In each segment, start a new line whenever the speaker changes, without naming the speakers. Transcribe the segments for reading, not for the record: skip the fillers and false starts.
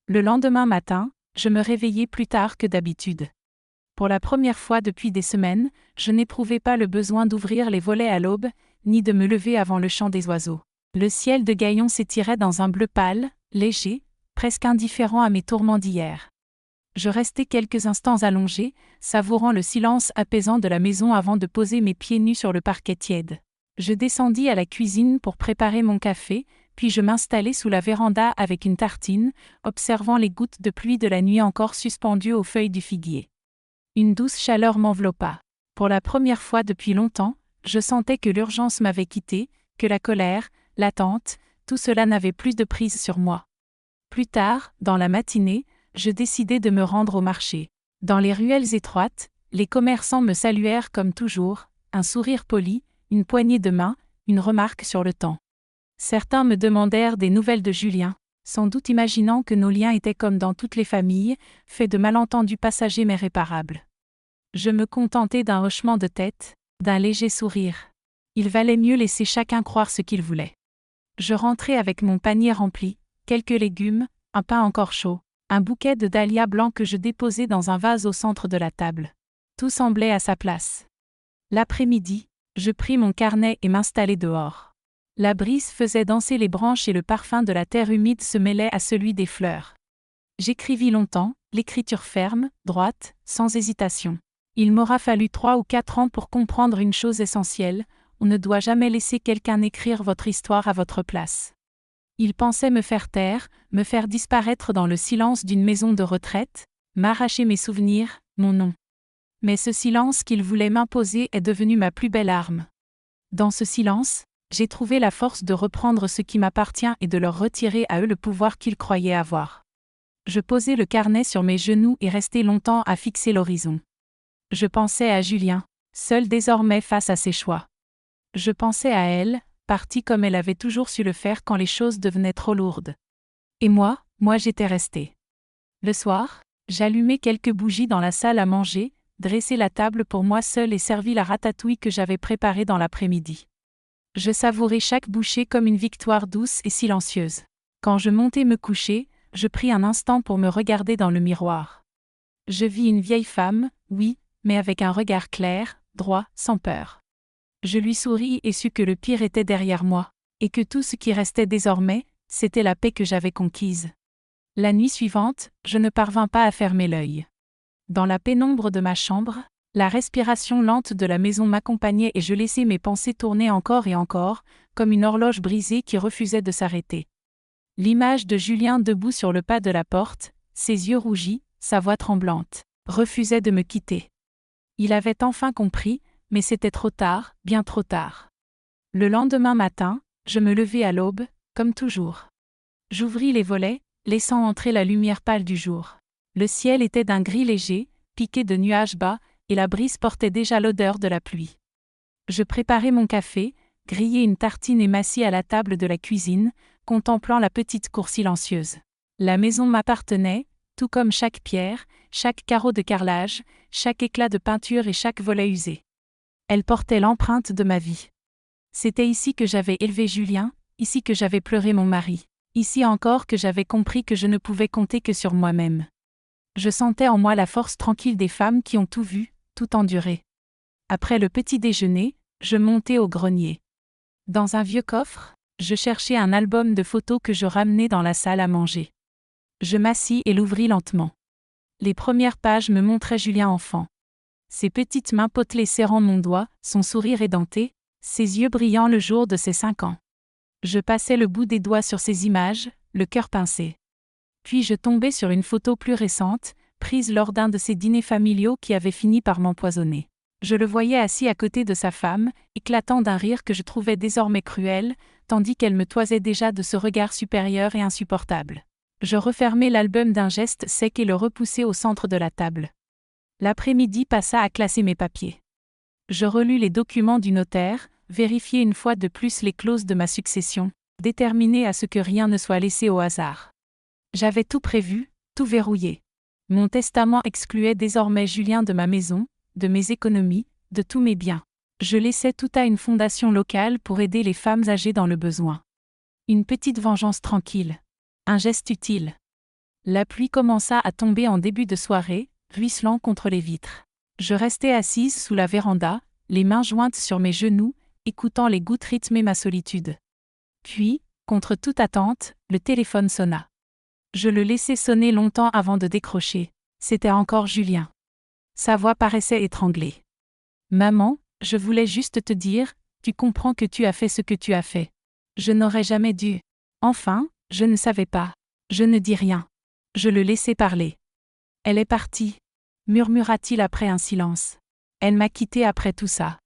Le lendemain matin, je me réveillai plus tard que d'habitude. Pour la première fois depuis des semaines, je n'éprouvais pas le besoin d'ouvrir les volets à l'aube, ni de me lever avant le chant des oiseaux. Le ciel de Gaillon s'étirait dans un bleu pâle, léger, presque indifférent à mes tourments d'hier. Je restai quelques instants allongé, savourant le silence apaisant de la maison avant de poser mes pieds nus sur le parquet tiède. Je descendis à la cuisine pour préparer mon café, puis je m'installai sous la véranda avec une tartine, observant les gouttes de pluie de la nuit encore suspendues aux feuilles du figuier. Une douce chaleur m'enveloppa. Pour la première fois depuis longtemps, je sentais que l'urgence m'avait quitté, que la colère, l'attente, tout cela n'avait plus de prise sur moi. Plus tard, dans la matinée, je décidai de me rendre au marché. Dans les ruelles étroites, les commerçants me saluèrent comme toujours, un sourire poli, une poignée de main, une remarque sur le temps. Certains me demandèrent des nouvelles de Julien, sans doute imaginant que nos liens étaient comme dans toutes les familles, faits de malentendus passagers mais réparables. Je me contentai d'un hochement de tête, d'un léger sourire. Il valait mieux laisser chacun croire ce qu'il voulait. Je rentrai avec mon panier rempli, quelques légumes, un pain encore chaud, un bouquet de dahlias blancs que je déposai dans un vase au centre de la table. Tout semblait à sa place. L'après-midi, je pris mon carnet et m'installai dehors. La brise faisait danser les branches et le parfum de la terre humide se mêlait à celui des fleurs. J'écrivis longtemps, l'écriture ferme, droite, sans hésitation. Il m'aura fallu 3 ou 4 ans pour comprendre une chose essentielle, on ne doit jamais laisser quelqu'un écrire votre histoire à votre place. Il pensait me faire taire, me faire disparaître dans le silence d'une maison de retraite, m'arracher mes souvenirs, mon nom. Mais ce silence qu'il voulait m'imposer est devenu ma plus belle arme. Dans ce silence, j'ai trouvé la force de reprendre ce qui m'appartient et de leur retirer à eux le pouvoir qu'ils croyaient avoir. Je posai le carnet sur mes genoux et restai longtemps à fixer l'horizon. Je pensais à Julien, seul désormais face à ses choix. Je pensais à elle, partie comme elle avait toujours su le faire quand les choses devenaient trop lourdes. Et moi j'étais restée. Le soir, j'allumai quelques bougies dans la salle à manger, dressai la table pour moi seule et servis la ratatouille que j'avais préparée dans l'après-midi. Je savourais chaque bouchée comme une victoire douce et silencieuse. Quand je montai me coucher, je pris un instant pour me regarder dans le miroir. Je vis une vieille femme, oui, mais avec un regard clair, droit, sans peur. Je lui souris et sus que le pire était derrière moi, et que tout ce qui restait désormais, c'était la paix que j'avais conquise. La nuit suivante, je ne parvins pas à fermer l'œil. Dans la pénombre de ma chambre, la respiration lente de la maison m'accompagnait et je laissais mes pensées tourner encore et encore, comme une horloge brisée qui refusait de s'arrêter. L'image de Julien debout sur le pas de la porte, ses yeux rougis, sa voix tremblante, refusait de me quitter. Il avait enfin compris, mais c'était trop tard, bien trop tard. Le lendemain matin, je me levai à l'aube, comme toujours. J'ouvris les volets, laissant entrer la lumière pâle du jour. Le ciel était d'un gris léger, piqué de nuages bas, et la brise portait déjà l'odeur de la pluie. Je préparai mon café, grillai une tartine et m'assis à la table de la cuisine, contemplant la petite cour silencieuse. La maison m'appartenait, tout comme chaque pierre, chaque carreau de carrelage, chaque éclat de peinture et chaque volet usé. Elle portait l'empreinte de ma vie. C'était ici que j'avais élevé Julien, ici que j'avais pleuré mon mari, ici encore que j'avais compris que je ne pouvais compter que sur moi-même. Je sentais en moi la force tranquille des femmes qui ont tout vu, tout enduré. Après le petit déjeuner, je montai au grenier. Dans un vieux coffre, je cherchai un album de photos que je ramenai dans la salle à manger. Je m'assis et l'ouvris lentement. Les premières pages me montraient Julien enfant. Ses petites mains potelées serrant mon doigt, son sourire édenté, ses yeux brillants le jour de ses 5 ans. Je passais le bout des doigts sur ces images, le cœur pincé. Puis je tombais sur une photo plus récente, prise lors d'un de ces dîners familiaux qui avaient fini par m'empoisonner. Je le voyais assis à côté de sa femme, éclatant d'un rire que je trouvais désormais cruel, tandis qu'elle me toisait déjà de ce regard supérieur et insupportable. Je refermai l'album d'un geste sec et le repoussai au centre de la table. L'après-midi passa à classer mes papiers. Je relus les documents du notaire, vérifiai une fois de plus les clauses de ma succession, déterminé à ce que rien ne soit laissé au hasard. J'avais tout prévu, tout verrouillé. Mon testament excluait désormais Julien de ma maison, de mes économies, de tous mes biens. Je laissais tout à une fondation locale pour aider les femmes âgées dans le besoin. Une petite vengeance tranquille. Un geste utile. La pluie commença à tomber en début de soirée, ruisselant contre les vitres. Je restais assise sous la véranda, les mains jointes sur mes genoux, écoutant les gouttes rythmer ma solitude. Puis, contre toute attente, le téléphone sonna. Je le laissai sonner longtemps avant de décrocher. C'était encore Julien. Sa voix paraissait étranglée. « Maman, je voulais juste te dire, tu comprends que tu as fait ce que tu as fait. Je n'aurais jamais dû. Enfin, je ne savais pas. Je ne dis rien. Je le laissai parler. Elle est partie, murmura-t-il après un silence. Elle m'a quitté après tout ça.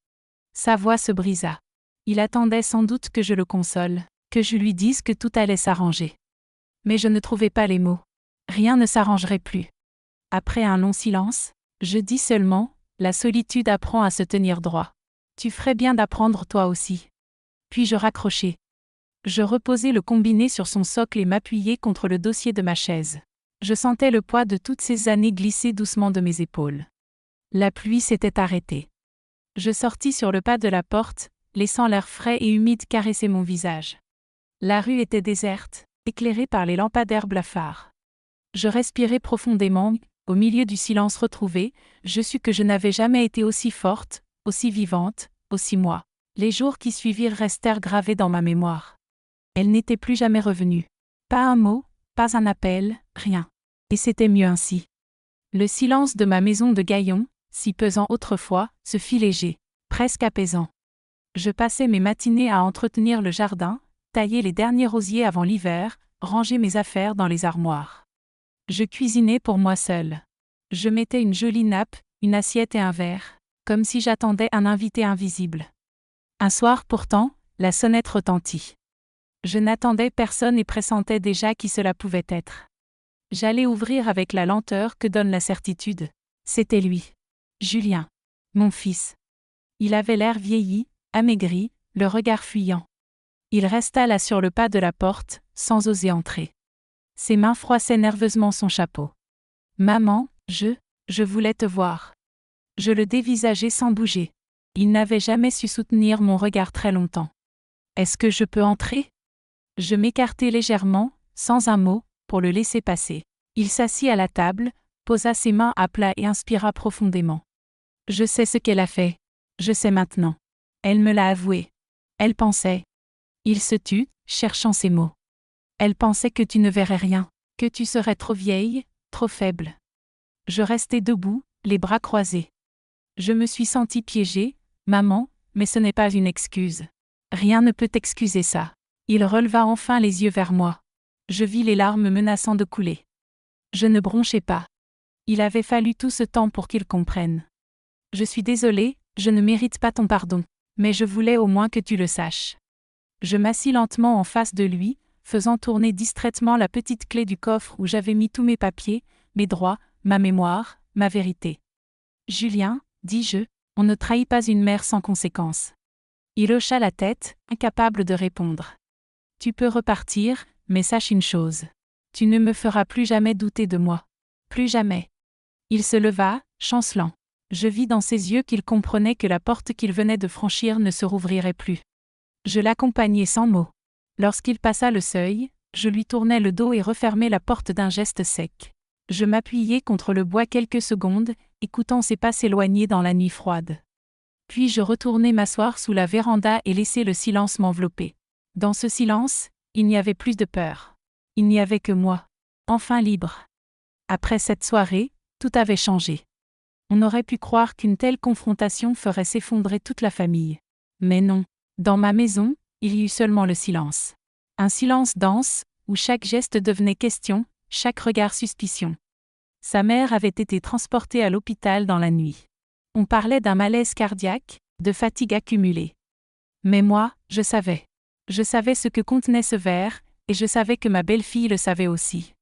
Sa voix se brisa. Il attendait sans doute que je le console, que je lui dise que tout allait s'arranger. Mais je ne trouvais pas les mots. Rien ne s'arrangerait plus. Après un long silence, je dis seulement, la solitude apprend à se tenir droit. Tu ferais bien d'apprendre toi aussi. Puis je raccrochai. Je reposai le combiné sur son socle et m'appuyai contre le dossier de ma chaise. Je sentais le poids de toutes ces années glisser doucement de mes épaules. La pluie s'était arrêtée. Je sortis sur le pas de la porte, laissant l'air frais et humide caresser mon visage. La rue était déserte, éclairée par les lampadaires blafards. Je respirai profondément, au milieu du silence retrouvé, je sus que je n'avais jamais été aussi forte, aussi vivante, aussi moi. Les jours qui suivirent restèrent gravés dans ma mémoire. Elle n'était plus jamais revenue. Pas un mot, pas un appel, rien. Et c'était mieux ainsi. Le silence de ma maison de Gaillon, si pesant autrefois, se fit léger, presque apaisant. Je passais mes matinées à entretenir le jardin, tailler les derniers rosiers avant l'hiver, ranger mes affaires dans les armoires. Je cuisinais pour moi seule. Je mettais une jolie nappe, une assiette et un verre, comme si j'attendais un invité invisible. Un soir pourtant, la sonnette retentit. Je n'attendais personne et pressentais déjà qui cela pouvait être. J'allais ouvrir avec la lenteur que donne la certitude. C'était lui. Julien. Mon fils. Il avait l'air vieilli, amaigri, le regard fuyant. Il resta là sur le pas de la porte, sans oser entrer. Ses mains froissaient nerveusement son chapeau. « Maman, je voulais te voir. » Je le dévisageai sans bouger. Il n'avait jamais su soutenir mon regard très longtemps. « Est-ce que je peux entrer ?» Je m'écartai légèrement, sans un mot, pour le laisser passer. Il s'assit à la table, posa ses mains à plat et inspira profondément. « Je sais ce qu'elle a fait. Je sais maintenant. Elle me l'a avoué. Elle pensait. » Il se tut, cherchant ses mots. « Elle pensait que tu ne verrais rien, que tu serais trop vieille, trop faible. » Je restai debout, les bras croisés. Je me suis sentie piégée, maman, mais ce n'est pas une excuse. Rien ne peut excuser ça. Il releva enfin les yeux vers moi. Je vis les larmes menaçant de couler. Je ne bronchai pas. Il avait fallu tout ce temps pour qu'il comprenne. « Je suis désolée, je ne mérite pas ton pardon, mais je voulais au moins que tu le saches. » Je m'assis lentement en face de lui, faisant tourner distraitement la petite clé du coffre où j'avais mis tous mes papiers, mes droits, ma mémoire, ma vérité. « Julien, dis-je, on ne trahit pas une mère sans conséquence. » Il hocha la tête, incapable de répondre. « Tu peux repartir, mais sache une chose. Tu ne me feras plus jamais douter de moi. Plus jamais. » Il se leva, chancelant. Je vis dans ses yeux qu'il comprenait que la porte qu'il venait de franchir ne se rouvrirait plus. Je l'accompagnai sans mot. Lorsqu'il passa le seuil, je lui tournai le dos et refermai la porte d'un geste sec. Je m'appuyai contre le bois quelques secondes, écoutant ses pas s'éloigner dans la nuit froide. Puis je retournai m'asseoir sous la véranda et laissai le silence m'envelopper. Dans ce silence, il n'y avait plus de peur. Il n'y avait que moi, enfin libre. Après cette soirée, tout avait changé. On aurait pu croire qu'une telle confrontation ferait s'effondrer toute la famille. Mais non. Dans ma maison, il y eut seulement le silence. Un silence dense, où chaque geste devenait question, chaque regard suspicion. Sa mère avait été transportée à l'hôpital dans la nuit. On parlait d'un malaise cardiaque, de fatigue accumulée. Mais moi, je savais. Je savais ce que contenait ce verre, et je savais que ma belle-fille le savait aussi.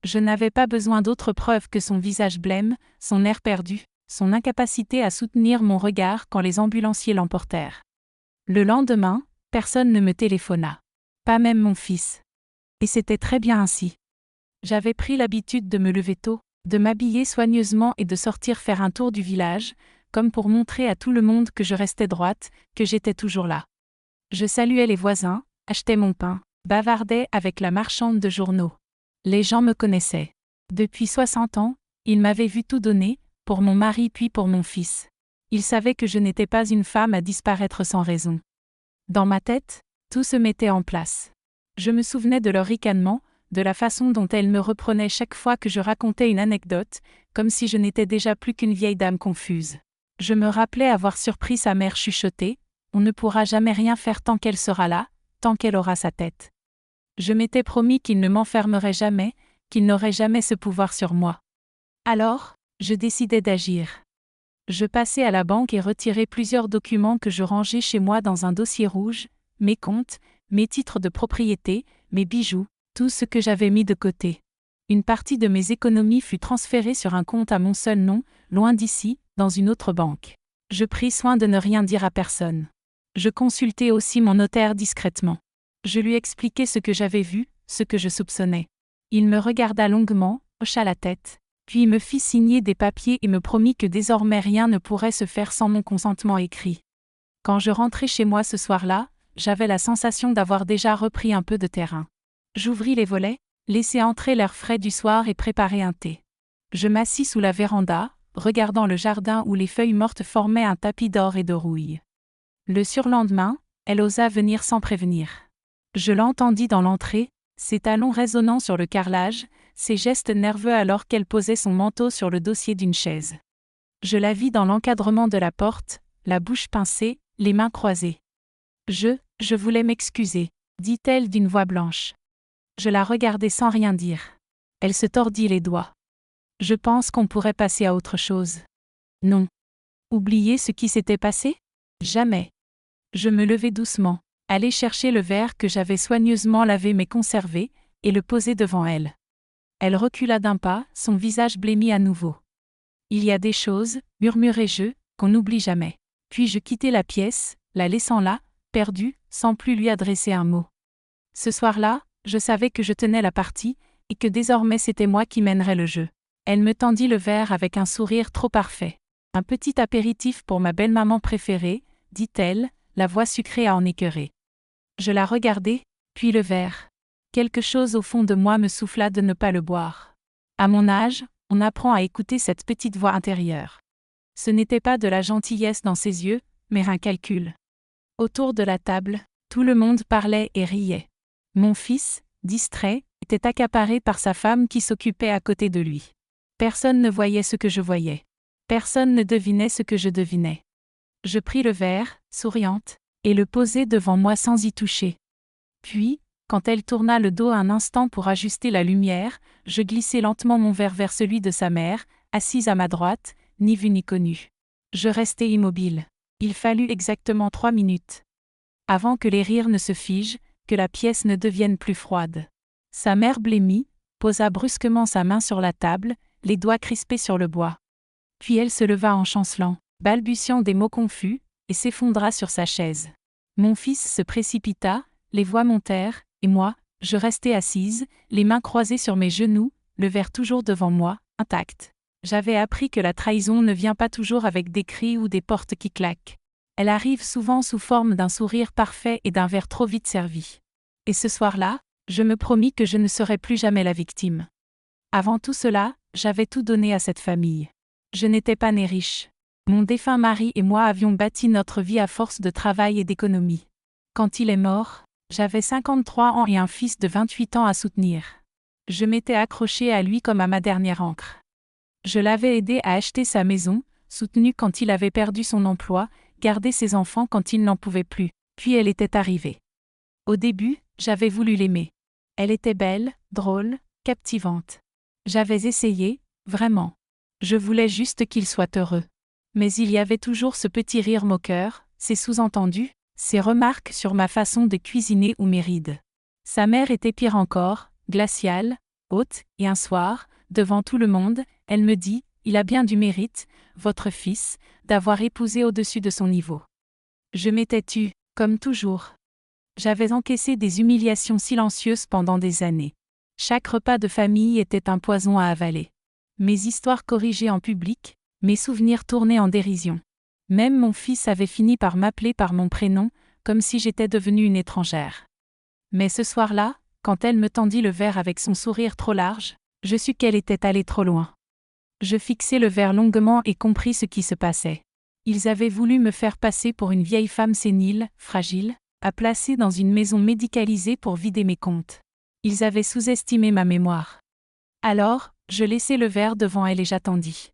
Je n'avais pas besoin d'autre preuve que son visage blême, son air perdu, son incapacité à soutenir mon regard quand les ambulanciers l'emportèrent. Le lendemain, personne ne me téléphona. Pas même mon fils. Et c'était très bien ainsi. J'avais pris l'habitude de me lever tôt, de m'habiller soigneusement et de sortir faire un tour du village, comme pour montrer à tout le monde que je restais droite, que j'étais toujours là. Je saluais les voisins, achetais mon pain, bavardais avec la marchande de journaux. Les gens me connaissaient. Depuis 60 ans, ils m'avaient vu tout donner, pour mon mari puis pour mon fils. Ils savaient que je n'étais pas une femme à disparaître sans raison. Dans ma tête, tout se mettait en place. Je me souvenais de leur ricanement, de la façon dont elles me reprenaient chaque fois que je racontais une anecdote, comme si je n'étais déjà plus qu'une vieille dame confuse. Je me rappelais avoir surpris sa mère chuchoter « On ne pourra jamais rien faire tant qu'elle sera là, tant qu'elle aura sa tête. » Je m'étais promis qu'il ne m'enfermerait jamais, qu'il n'aurait jamais ce pouvoir sur moi. Alors, je décidai d'agir. Je passai à la banque et retirai plusieurs documents que je rangeais chez moi dans un dossier rouge, mes comptes, mes titres de propriété, mes bijoux, tout ce que j'avais mis de côté. Une partie de mes économies fut transférée sur un compte à mon seul nom, loin d'ici, dans une autre banque. Je pris soin de ne rien dire à personne. Je consultai aussi mon notaire discrètement. Je lui expliquai ce que j'avais vu, ce que je soupçonnais. Il me regarda longuement, hocha la tête, puis me fit signer des papiers et me promit que désormais rien ne pourrait se faire sans mon consentement écrit. Quand je rentrai chez moi ce soir-là, j'avais la sensation d'avoir déjà repris un peu de terrain. J'ouvris les volets, laissai entrer l'air frais du soir et préparai un thé. Je m'assis sous la véranda, regardant le jardin où les feuilles mortes formaient un tapis d'or et de rouille. Le surlendemain, elle osa venir sans prévenir. Je l'entendis dans l'entrée, ses talons résonnant sur le carrelage, ses gestes nerveux alors qu'elle posait son manteau sur le dossier d'une chaise. Je la vis dans l'encadrement de la porte, la bouche pincée, les mains croisées. Je voulais m'excuser, dit-elle d'une voix blanche. Je la regardai sans rien dire. Elle se tordit les doigts. Je pense qu'on pourrait passer à autre chose. Non. Oublier ce qui s'était passé ? Jamais. Je me levai doucement, allai chercher le verre que j'avais soigneusement lavé mais conservé, et le posai devant elle. Elle recula d'un pas, son visage blêmi à nouveau. Il y a des choses, murmurai-je, qu'on n'oublie jamais. Puis je quittai la pièce, la laissant là, perdue, sans plus lui adresser un mot. Ce soir-là, je savais que je tenais la partie, et que désormais c'était moi qui mènerais le jeu. Elle me tendit le verre avec un sourire trop parfait. Un petit apéritif pour ma belle-maman préférée, dit-elle, la voix sucrée à en écœurer. Je la regardai, puis le verre. Quelque chose au fond de moi me souffla de ne pas le boire. À mon âge, on apprend à écouter cette petite voix intérieure. Ce n'était pas de la gentillesse dans ses yeux, mais un calcul. Autour de la table, tout le monde parlait et riait. Mon fils, distrait, était accaparé par sa femme qui s'occupait à côté de lui. Personne ne voyait ce que je voyais. Personne ne devinait ce que je devinais. Je pris le verre, souriante, et le posai devant moi sans y toucher. Puis, quand elle tourna le dos un instant pour ajuster la lumière, je glissai lentement mon verre vers celui de sa mère, assise à ma droite, ni vue ni connue. Je restai immobile. Il fallut exactement 3 minutes. Avant que les rires ne se figent, que la pièce ne devienne plus froide. Sa mère blêmit, posa brusquement sa main sur la table, les doigts crispés sur le bois. Puis elle se leva en chancelant, balbutiant des mots confus, et s'effondra sur sa chaise. Mon fils se précipita, les voix montèrent, et moi, je restai assise, les mains croisées sur mes genoux, le verre toujours devant moi, intact. J'avais appris que la trahison ne vient pas toujours avec des cris ou des portes qui claquent. Elle arrive souvent sous forme d'un sourire parfait et d'un verre trop vite servi. Et ce soir-là, je me promis que je ne serais plus jamais la victime. Avant tout cela, j'avais tout donné à cette famille. Je n'étais pas née riche. Mon défunt mari et moi avions bâti notre vie à force de travail et d'économie. Quand il est mort, j'avais 53 ans et un fils de 28 ans à soutenir. Je m'étais accrochée à lui comme à ma dernière ancre. Je l'avais aidé à acheter sa maison, soutenu quand il avait perdu son emploi, gardé ses enfants quand il n'en pouvait plus, puis elle était arrivée. Au début, j'avais voulu l'aimer. Elle était belle, drôle, captivante. J'avais essayé, vraiment. Je voulais juste qu'il soit heureux. Mais il y avait toujours ce petit rire moqueur, ces sous-entendus, ces remarques sur ma façon de cuisiner ou mes rides. Sa mère était pire encore, glaciale, haute, et un soir, devant tout le monde, elle me dit « Il a bien du mérite, votre fils, d'avoir épousé au-dessus de son niveau. » Je m'étais tue, comme toujours. J'avais encaissé des humiliations silencieuses pendant des années. Chaque repas de famille était un poison à avaler. Mes histoires corrigées en public, mes souvenirs tournés en dérision. Même mon fils avait fini par m'appeler par mon prénom, comme si j'étais devenue une étrangère. Mais ce soir-là, Quand elle me tendit le verre avec son sourire trop large, je sus qu'elle était allée trop loin. Je fixai le verre longuement et compris ce qui se passait. Ils avaient voulu me faire passer pour une vieille femme sénile, fragile, à placer dans une maison médicalisée pour vider mes comptes. Ils avaient sous-estimé ma mémoire. Alors, je laissai le verre devant elle et j'attendis.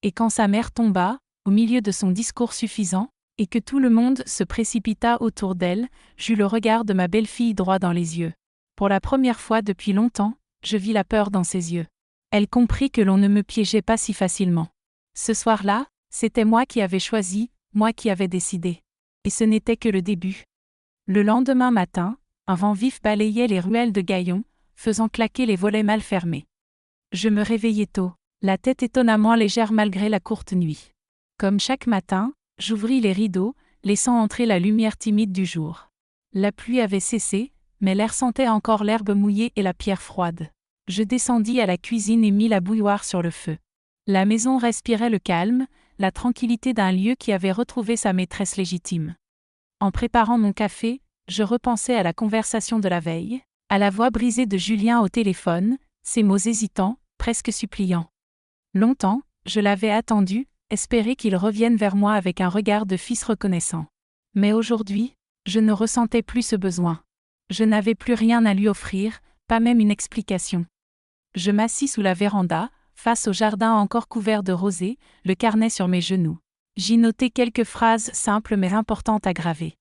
Et quand sa mère tomba, au milieu de son discours suffisant, et que tout le monde se précipita autour d'elle, j'eus le regard de ma belle-fille droit dans les yeux. Pour la première fois depuis longtemps, je vis la peur dans ses yeux. Elle comprit que l'on ne me piégeait pas si facilement. Ce soir-là, c'était moi qui avais choisi, moi qui avais décidé. Et ce n'était que le début. Le lendemain matin, un vent vif balayait les ruelles de Gaillon, faisant claquer les volets mal fermés. Je me réveillai tôt, la tête étonnamment légère malgré la courte nuit. Comme chaque matin, j'ouvris les rideaux, laissant entrer la lumière timide du jour. La pluie avait cessé, mais l'air sentait encore l'herbe mouillée et la pierre froide. Je descendis à la cuisine et mis la bouilloire sur le feu. La maison respirait le calme, la tranquillité d'un lieu qui avait retrouvé sa maîtresse légitime. En préparant mon café, je repensais à la conversation de la veille, à la voix brisée de Julien au téléphone, ses mots hésitants, presque suppliants. Longtemps, je l'avais attendu, espéré qu'il revienne vers moi avec un regard de fils reconnaissant. Mais aujourd'hui, je ne ressentais plus ce besoin. Je n'avais plus rien à lui offrir, pas même une explication. Je m'assis sous la véranda, face au jardin encore couvert de rosée, le carnet sur mes genoux. J'y notais quelques phrases simples mais importantes à graver.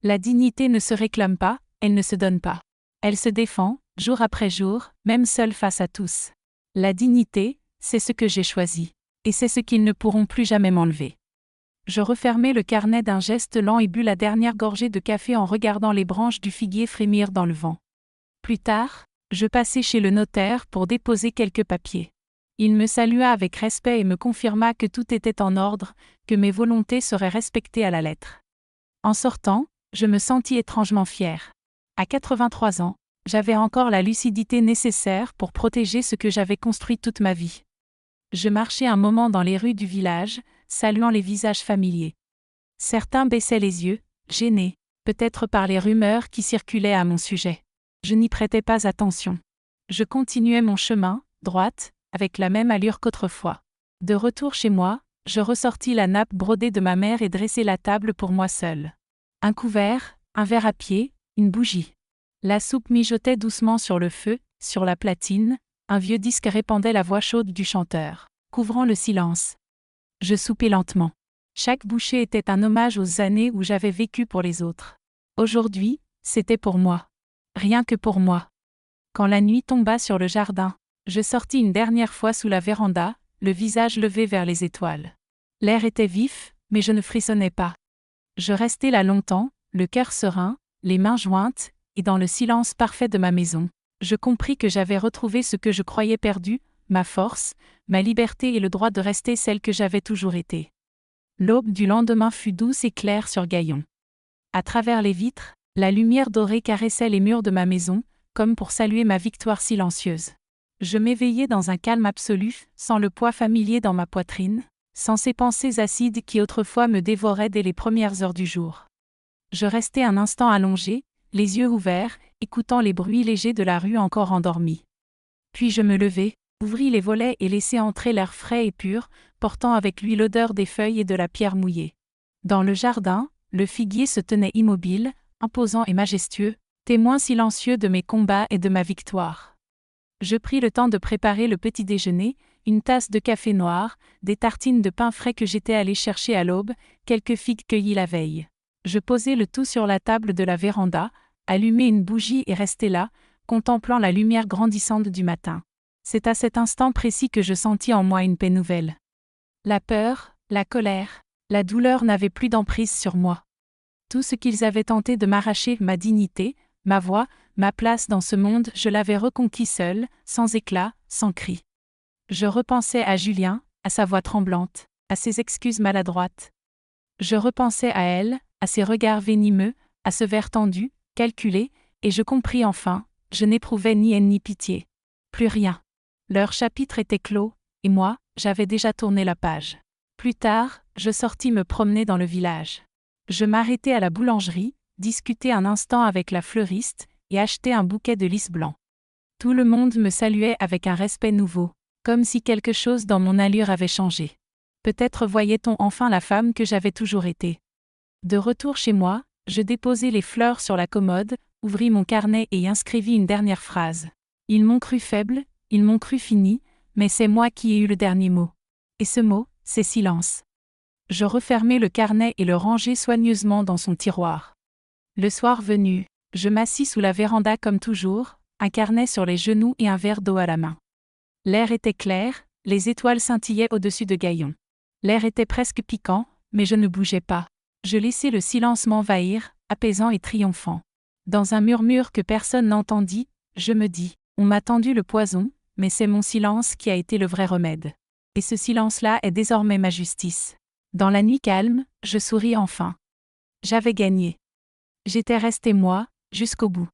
La dignité ne se réclame pas, elle ne se donne pas. Elle se défend, jour après jour, même seule face à tous. La dignité, c'est ce que j'ai choisi. Et c'est ce qu'ils ne pourront plus jamais m'enlever. Je refermai le carnet d'un geste lent et bus la dernière gorgée de café en regardant les branches du figuier frémir dans le vent. Plus tard, je passai chez le notaire pour déposer quelques papiers. Il me salua avec respect et me confirma que tout était en ordre, que mes volontés seraient respectées à la lettre. En sortant, je me sentis étrangement fière. À 83 ans, j'avais encore la lucidité nécessaire pour protéger ce que j'avais construit toute ma vie. Je marchai un moment dans les rues du village, saluant les visages familiers. Certains baissaient les yeux, gênés, peut-être par les rumeurs qui circulaient à mon sujet. Je n'y prêtais pas attention. Je continuais mon chemin, droite, avec la même allure qu'autrefois. De retour chez moi, je ressortis la nappe brodée de ma mère et dressai la table pour moi seule. Un couvert, un verre à pied, une bougie. La soupe mijotait doucement sur le feu, sur la platine, un vieux disque répandait la voix chaude du chanteur, couvrant le silence. Je soupais lentement. Chaque bouchée était un hommage aux années où j'avais vécu pour les autres. Aujourd'hui, c'était pour moi. Rien que pour moi. Quand la nuit tomba sur le jardin, je sortis une dernière fois sous la véranda, le visage levé vers les étoiles. L'air était vif, mais je ne frissonnais pas. Je restai là longtemps, le cœur serein, les mains jointes, et dans le silence parfait de ma maison, je compris que j'avais retrouvé ce que je croyais perdu, ma force, ma liberté et le droit de rester celle que j'avais toujours été. L'aube du lendemain fut douce et claire sur Gaillon. À travers les vitres, la lumière dorée caressait les murs de ma maison, comme pour saluer ma victoire silencieuse. Je m'éveillai dans un calme absolu, sans le poids familier dans ma poitrine, sans ces pensées acides qui autrefois me dévoraient dès les premières heures du jour. Je restai un instant allongé, les yeux ouverts, écoutant les bruits légers de la rue encore endormie. Puis je me levai, ouvris les volets et laissai entrer l'air frais et pur, portant avec lui l'odeur des feuilles et de la pierre mouillée. Dans le jardin, le figuier se tenait immobile, imposant et majestueux, témoin silencieux de mes combats et de ma victoire. Je pris le temps de préparer le petit déjeuner, une tasse de café noir, des tartines de pain frais que j'étais allé chercher à l'aube, quelques figues cueillies la veille. Je posai le tout sur la table de la véranda, allumai une bougie et restai là, contemplant la lumière grandissante du matin. C'est à cet instant précis que je sentis en moi une paix nouvelle. La peur, la colère, la douleur n'avaient plus d'emprise sur moi. Tout ce qu'ils avaient tenté de m'arracher, ma dignité, ma voix, ma place dans ce monde, je l'avais reconquis seul, sans éclat, sans cri. Je repensais à Julien, à sa voix tremblante, à ses excuses maladroites. Je repensais à elle, à ses regards venimeux, à ce verre tendu, calculé, et je compris enfin, je n'éprouvais ni haine ni pitié. Plus rien. Leur chapitre était clos, et moi, j'avais déjà tourné la page. Plus tard, je sortis me promener dans le village. Je m'arrêtai à la boulangerie, discutai un instant avec la fleuriste, et acheté un bouquet de lys blanc. Tout le monde me saluait avec un respect nouveau, comme si quelque chose dans mon allure avait changé. Peut-être voyait-on enfin la femme que j'avais toujours été. De retour chez moi, je déposai les fleurs sur la commode, ouvris mon carnet et y inscrivis une dernière phrase. Ils m'ont cru faible, ils m'ont cru fini, mais c'est moi qui ai eu le dernier mot. Et ce mot, c'est silence. Je refermai le carnet et le rangeai soigneusement dans son tiroir. Le soir venu, je m'assis sous la véranda comme toujours, un carnet sur les genoux et un verre d'eau à la main. L'air était clair, les étoiles scintillaient au-dessus de Gaillon. L'air était presque piquant, mais je ne bougeais pas. Je laissai le silence m'envahir, apaisant et triomphant. Dans un murmure que personne n'entendit, je me dis, on m'a tendu le poison, mais c'est mon silence qui a été le vrai remède. Et ce silence-là est désormais ma justice. Dans la nuit calme, je souris enfin. J'avais gagné. J'étais resté moi, jusqu'au bout.